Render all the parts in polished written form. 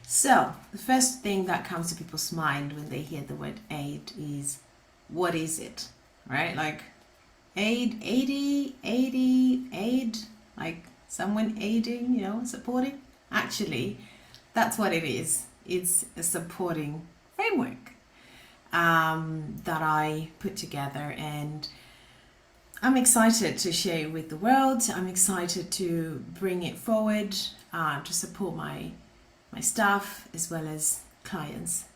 So, the first thing that comes to people's mind when they hear the word aid is, what is it? Right? Like, aid, like someone aiding, supporting. Actually, that's what it is. It's a supporting framework that I put together, and I'm excited to share it with the world. I'm excited to bring it forward to support my staff as well as clients.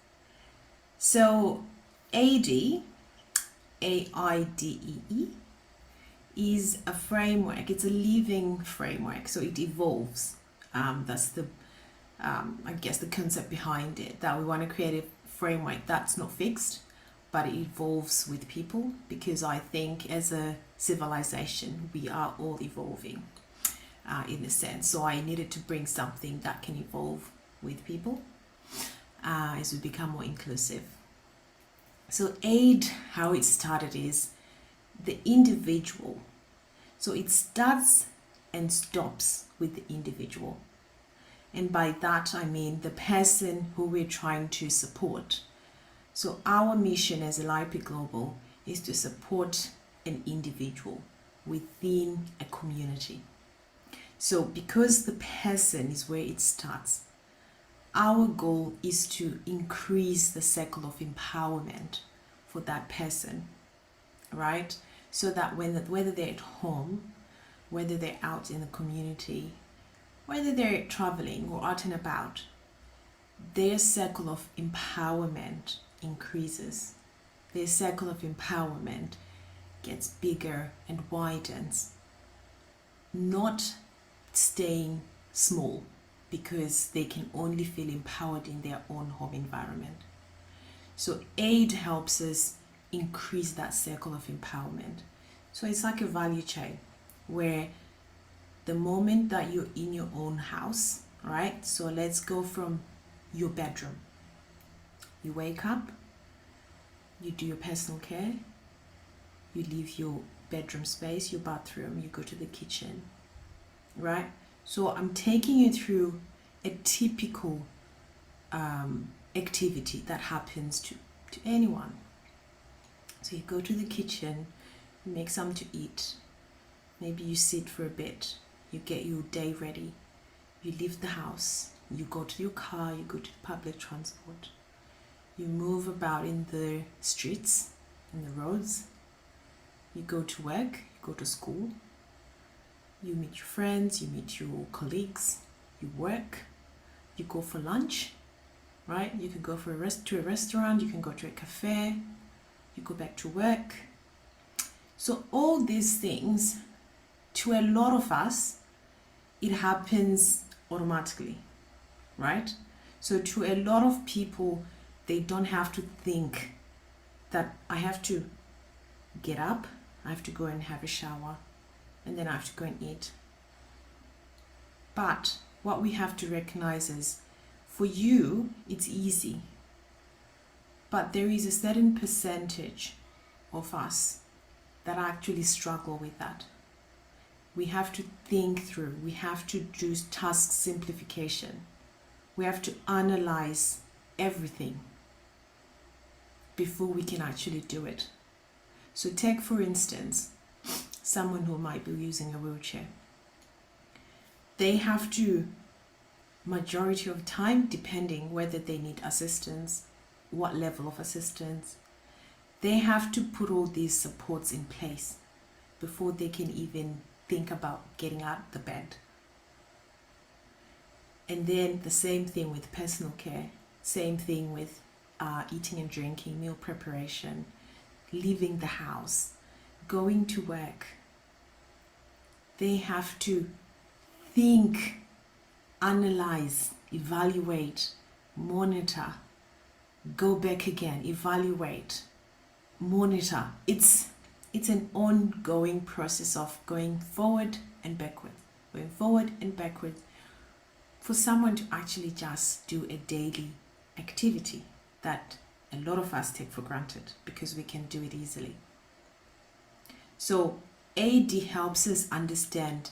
So AIDEE, AIDEE, is a framework. It's a living framework, so it evolves. That's the I guess the concept behind it, that we want to create a framework that's not fixed, but it evolves with people, because I think as a civilization we are all evolving in a sense. So I needed to bring something that can evolve with people as we become more inclusive. So aid, how it started is the individual. So it starts and stops with the individual. And by that I mean the person who we're trying to support. So our mission as ELYOPE Global is to support an individual within a community. So because the person is where it starts, our goal is to increase the circle of empowerment for that person, right? So that whether they're at home, whether they're out in the community, whether they're traveling or out and about, their circle of empowerment increases. Their circle of empowerment gets bigger and widens, not staying small, because they can only feel empowered in their own home environment. So aid helps us increase that circle of empowerment. So it's like a value chain where the moment that you're in your own house, right? So let's go from your bedroom. You wake up, you do your personal care, you leave your bedroom space, your bathroom, you go to the kitchen, right? So I'm taking you through a typical activity that happens to anyone. So you go to the kitchen, you make something to eat, maybe you sit for a bit, you get your day ready, you leave the house, you go to your car, you go to public transport, you move about in the streets, in the roads, you go to work, you go to school, you meet your friends, you meet your colleagues, you work, you go for lunch, right? You can go to a restaurant, you can go to a cafe, you go back to work. So all these things, to a lot of us, it happens automatically, right? So to a lot of people, they don't have to think that I have to get up, I have to go and have a shower, and then I have to go and eat. But what we have to recognize is, for you, it's easy. But there is a certain percentage of us that actually struggle with that. We have to think through, we have to do task simplification. We have to analyze everything before we can actually do it. So take, for instance, someone who might be using a wheelchair. They have to, majority of time, depending whether they need assistance, what level of assistance, they have to put all these supports in place before they can even think about getting out of the bed. And then the same thing with personal care, same thing with eating and drinking, meal preparation, leaving the house, going to work. They have to think, analyze, evaluate, monitor, go back again, evaluate, monitor. It's an ongoing process of going forward and backwards, going forward and backwards, for someone to actually just do a daily activity that a lot of us take for granted because we can do it easily. So AIDEE helps us understand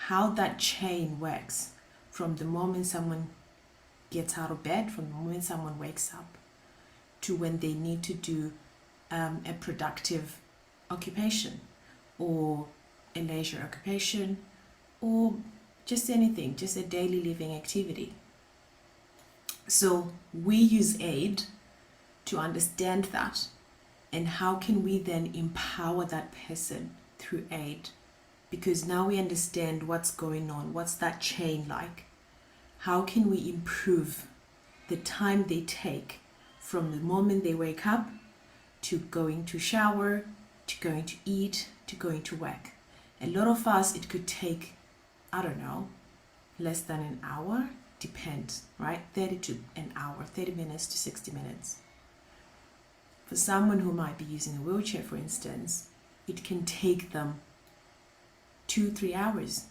how that chain works from the moment someone gets out of bed, from the moment someone wakes up, to when they need to do a productive occupation or a leisure occupation or just anything, just a daily living activity. So we use AIDE to understand that, and how can we then empower that person through AIDE? Because now we understand what's going on, what's that chain like. How can we improve the time they take from the moment they wake up to going to shower, to going to eat, to going to work? A lot of us, it could take, I don't know, less than an hour, depends, right? 30 to an hour, 30 minutes to 60 minutes. For someone who might be using a wheelchair, for instance, it can take them 2-3 hours,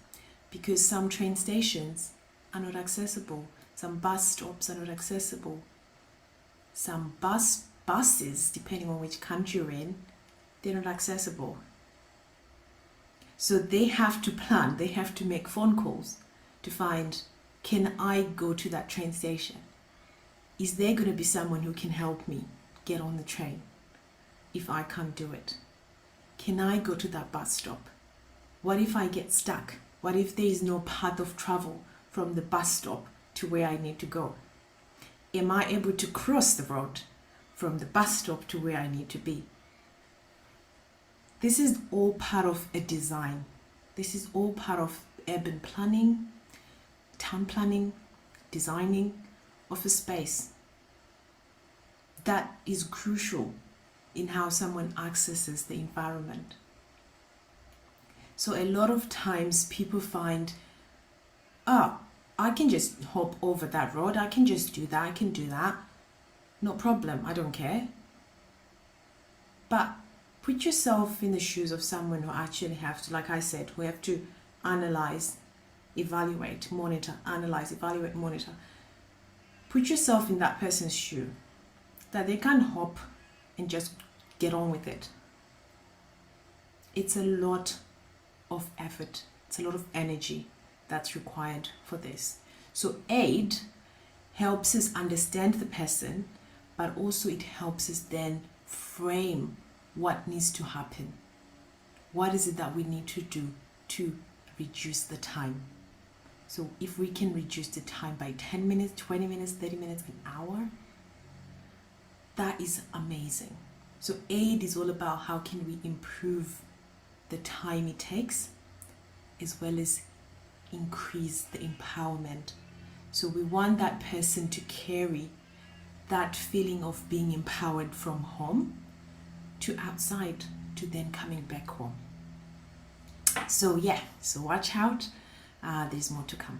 because some train stations are not accessible, some bus stops are not accessible, some buses, depending on which country you're in, they're not accessible. So they have to plan, they have to make phone calls to find, can I go to that train station? Is there going to be someone who can help me get on the train if I can't do it? Can I go to that bus stop? What if I get stuck? What if there is no path of travel from the bus stop to where I need to go? Am I able to cross the road from the bus stop to where I need to be? This is all part of a design. This is all part of urban planning, town planning, designing of a space. That is crucial in how someone accesses the environment. So a lot of times people find, I can just hop over that road, I can just do that, I can do that. No problem, I don't care. But put yourself in the shoes of someone who actually have to, like I said, who have to analyze, evaluate, monitor, analyze, evaluate, monitor. Put yourself in that person's shoe, that they can't hop and just get on with it. It's a lot of effort, it's a lot of energy that's required for this. So AIDE helps us understand the person, but also it helps us then frame what needs to happen. What is it that we need to do to reduce the time? So if we can reduce the time by 10 minutes, 20 minutes, 30 minutes, an hour, that is amazing. So AIDE is all about how can we improve the time it takes, as well as increase the empowerment. So we want that person to carry that feeling of being empowered from home to outside, to then coming back home. So yeah, so watch out, there's more to come.